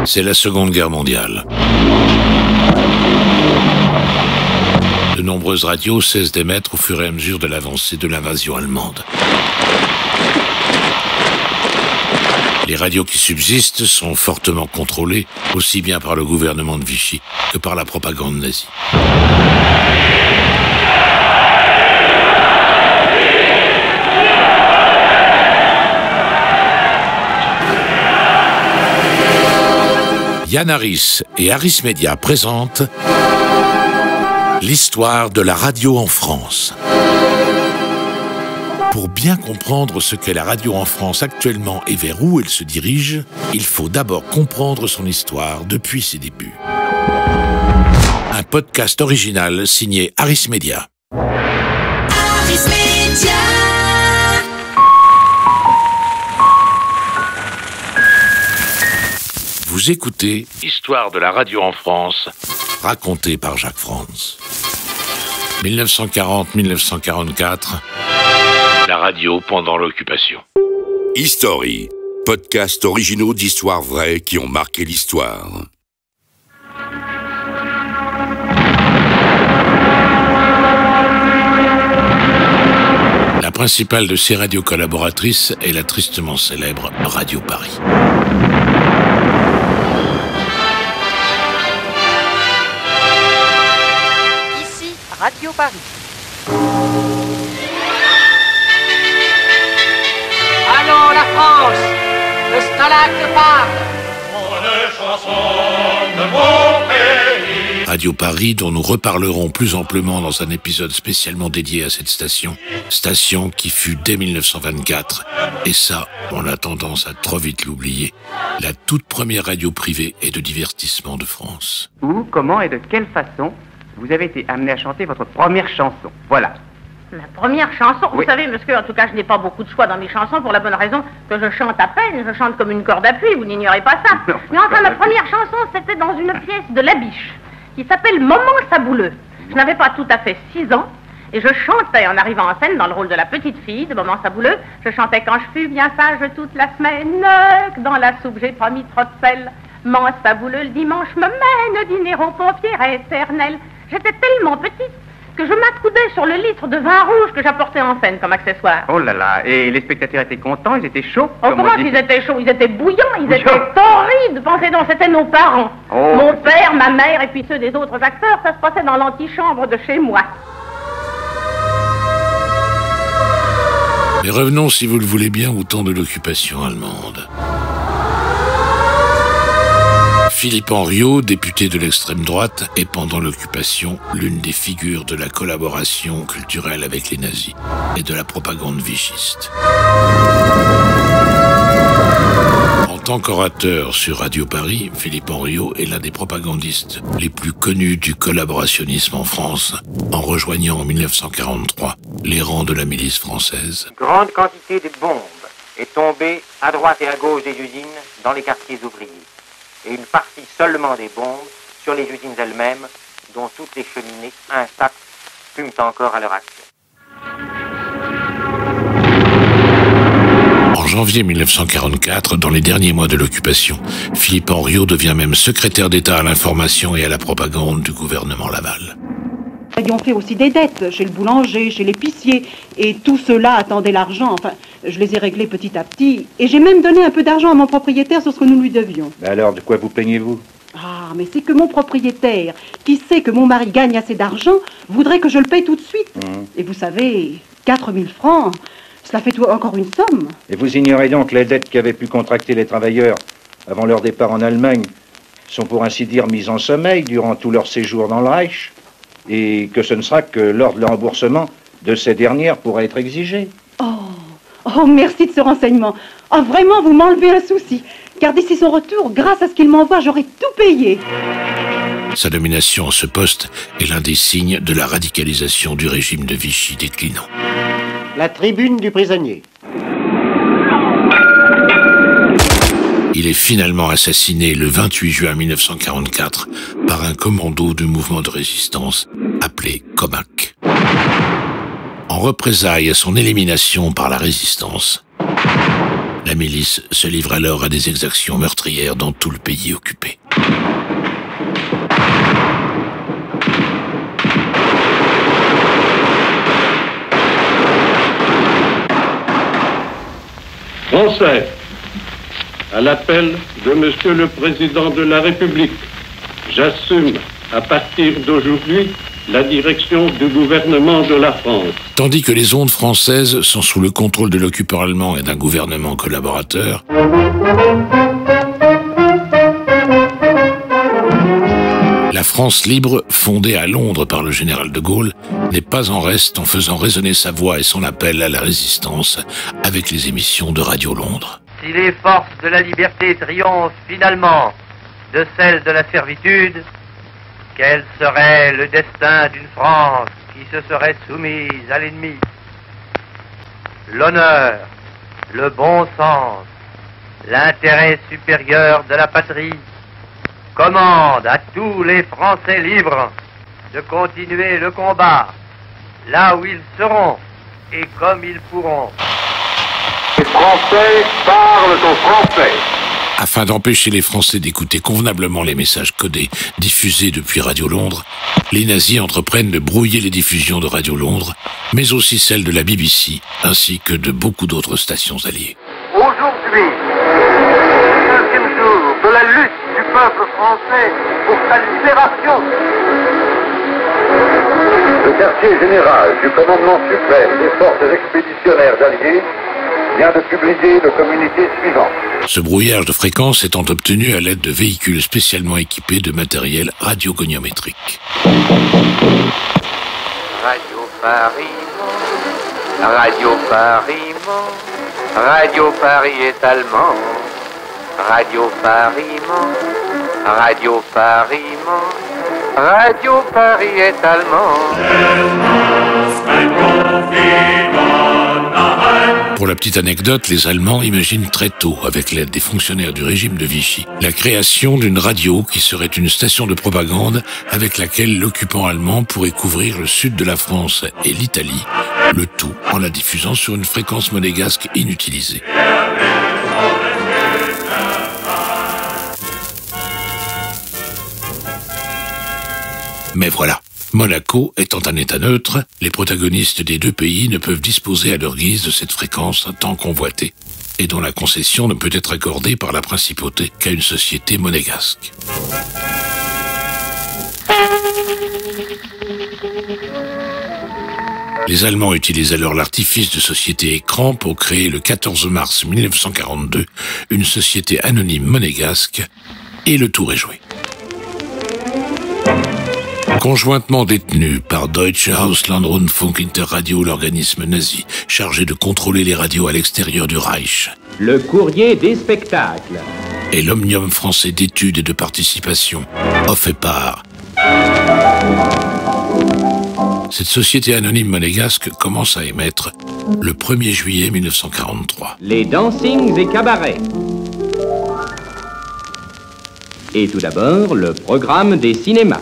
C'est la Seconde Guerre mondiale. De nombreuses radios cessent d'émettre au fur et à mesure de l'avancée de l'invasion allemande. Les radios qui subsistent sont fortement contrôlées, aussi bien par le gouvernement de Vichy que par la propagande nazie. Yann Arris et Harris Media présentent l'histoire de la radio en France. Pour bien comprendre ce qu'est la radio en France actuellement et vers où elle se dirige, il faut d'abord comprendre son histoire depuis ses débuts. Un podcast original signé Harris Media. Harris Media. Vous écoutez Histoire de la radio en France, racontée par Jacques Franz. 1940-1944, la radio pendant l'occupation. History, podcast originaux d'histoires vraies qui ont marqué l'histoire. La principale de ces radios collaboratrices est la tristement célèbre Radio Paris. Radio Paris. Allons la France, le Stalag parle. Mon chanson de mon pays. Radio Paris, dont nous reparlerons plus amplement dans un épisode spécialement dédié à cette station. Station qui fut dès 1924, et ça, on a tendance à trop vite l'oublier, la toute première radio privée et de divertissement de France. Où, comment et de quelle façon vous avez été amené à chanter votre première chanson? Voilà. Ma première chanson? Oui. Vous savez, monsieur, en tout cas, je n'ai pas beaucoup de choix dans mes chansons pour la bonne raison que je chante à peine, je chante comme une corde à pluie, vous n'ignorez pas ça. Non, mais enfin, ma première chanson, c'était dans une pièce de Labiche, qui s'appelle Moment Sabouleux. Je n'avais pas tout à fait 6 ans, et je chantais en arrivant en scène dans le rôle de la petite fille de Moment Sabouleux. Je chantais quand je fus bien sage toute la semaine, que dans la soupe j'ai pas mis trop de sel. Moment Sabouleux, le dimanche me mène dîner aux pompiers éternels. J'étais tellement petite que je m'accoudais sur le litre de vin rouge que j'apportais en scène comme accessoire. Oh là là, et les spectateurs étaient contents, ils étaient chauds. Oh, comme comment on dit. ils étaient chauds? Ils étaient bouillants, ils Bouillants. étaient torrides. Pensez donc, c'était nos parents. Oh, Mon père, ma mère et puis ceux des autres acteurs, ça se passait dans l'antichambre de chez moi. Mais revenons, si vous le voulez bien, au temps de l'occupation allemande. Philippe Henriot, député de l'extrême droite, est pendant l'occupation l'une des figures de la collaboration culturelle avec les nazis et de la propagande vichiste. En tant qu'orateur sur Radio Paris, Philippe Henriot est l'un des propagandistes les plus connus du collaborationnisme en France, en rejoignant en 1943 les rangs de la milice française. Une grande quantité de bombes est tombée à droite et à gauche des usines dans les quartiers ouvriers. Et une partie seulement des bombes sur les usines elles-mêmes, dont toutes les cheminées intactes fument encore à leur action. En janvier 1944, dans les derniers mois de l'occupation, Philippe Henriot devient même secrétaire d'État à l'information et à la propagande du gouvernement Laval. Nous avions fait aussi des dettes chez le boulanger, chez l'épicier, et tout cela attendait l'argent. Enfin, je les ai réglés petit à petit, et j'ai même donné un peu d'argent à mon propriétaire sur ce que nous lui devions. Mais alors, de quoi vous plaignez-vous? Ah, mais c'est que mon propriétaire, qui sait que mon mari gagne assez d'argent, voudrait que je le paye tout de suite. Et vous savez, 4000 francs, cela fait encore une somme. Et vous ignorez donc les dettes qu'avaient pu contracter les travailleurs avant leur départ en Allemagne sont pour ainsi dire mises en sommeil durant tout leur séjour dans le Reich, et que ce ne sera que lors de le remboursement de ces dernières pourra être exigé. Oh, merci de ce renseignement. Oh, vraiment, vous m'enlevez un souci. Car d'ici son retour, grâce à ce qu'il m'envoie, j'aurai tout payé. Sa nomination à ce poste est l'un des signes de la radicalisation du régime de Vichy déclinant. La tribune du prisonnier. Il est finalement assassiné le 28 juin 1944 par un commando du mouvement de résistance appelé Comac. En représailles à son élimination par la résistance, La milice se livre alors à des exactions meurtrières dans tout le pays occupé. Français, à l'appel de Monsieur le Président de la République, j'assume à partir d'aujourd'hui la direction du gouvernement de la France. Tandis que les ondes françaises sont sous le contrôle de l'occupant allemand et d'un gouvernement collaborateur, la France libre, fondée à Londres par le général de Gaulle, n'est pas en reste en faisant résonner sa voix et son appel à la résistance avec les émissions de Radio Londres. Si les forces de la liberté triomphent finalement de celles de la servitude, quel serait le destin d'une France qui se serait soumise à l'ennemi? L'honneur, le bon sens, l'intérêt supérieur de la patrie commande à tous les Français libres de continuer le combat là où ils seront et comme ils pourront. Les Français parlent aux Français. Afin d'empêcher les Français d'écouter convenablement les messages codés diffusés depuis Radio Londres, les nazis entreprennent de brouiller les diffusions de Radio Londres, mais aussi celles de la BBC, ainsi que de beaucoup d'autres stations alliées. Aujourd'hui, deuxième jour de la lutte du peuple français pour sa libération. Le quartier général du commandement suprême des forces expéditionnaires alliées vient de publier le communiqué suivant. Ce brouillage de fréquences étant obtenu à l'aide de véhicules spécialement équipés de matériel radiogoniométrique. Radio Paris, Radio Paris, Radio Paris est allemand. Radio Paris, Radio Paris, Radio Paris est allemand. Pour la petite anecdote, les Allemands imaginent très tôt, avec l'aide des fonctionnaires du régime de Vichy, la création d'une radio qui serait une station de propagande avec laquelle l'occupant allemand pourrait couvrir le sud de la France et l'Italie, le tout en la diffusant sur une fréquence monégasque inutilisée. Mais voilà. Monaco étant un État neutre, les protagonistes des deux pays ne peuvent disposer à leur guise de cette fréquence tant convoitée, et dont la concession ne peut être accordée par la principauté qu'à une société monégasque. Les Allemands utilisent alors l'artifice de société écran pour créer le 14 mars 1942 une société anonyme monégasque, et le tour est joué. Conjointement détenu par Deutsche Ausland-Rundfunk Interradio, l'organisme nazi chargé de contrôler les radios à l'extérieur du Reich, le courrier des spectacles, et l'Omnium français d'études et de participation, OFEPAR. Cette société anonyme monégasque commence à émettre le 1er juillet 1943. Les dancings et cabarets. Et tout d'abord, le programme des cinémas.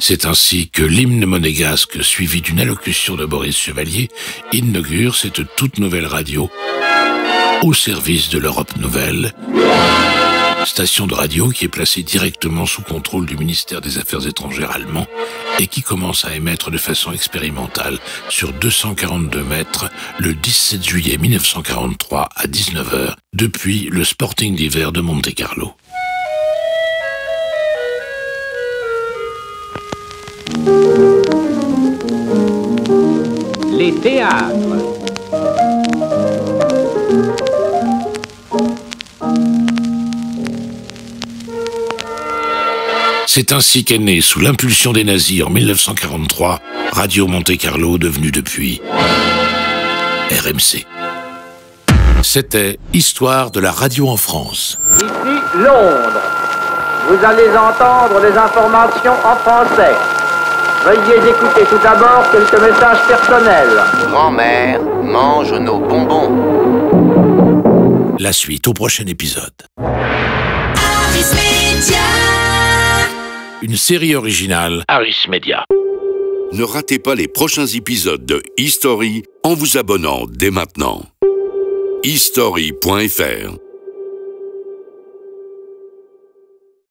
C'est ainsi que l'hymne monégasque, suivi d'une allocution de Boris Chevalier, inaugure cette toute nouvelle radio au service de l'Europe nouvelle, station de radio qui est placée directement sous contrôle du ministère des Affaires étrangères allemand et qui commence à émettre de façon expérimentale sur 242 mètres le 17 juillet 1943 à 19h depuis le Sporting d'hiver de Monte-Carlo. Les théâtres. C'est ainsi qu'est née, sous l'impulsion des nazis en 1943, Radio Monte-Carlo, devenue depuis RMC. C'était Histoire de la radio en France. Ici Londres. Vous allez entendre les informations en français. Veuillez écouter tout d'abord quelques messages personnels. Grand-mère mange nos bonbons. La suite au prochain épisode. Une série originale Harris Media. Ne ratez pas les prochains épisodes de History en vous abonnant dès maintenant. history.fr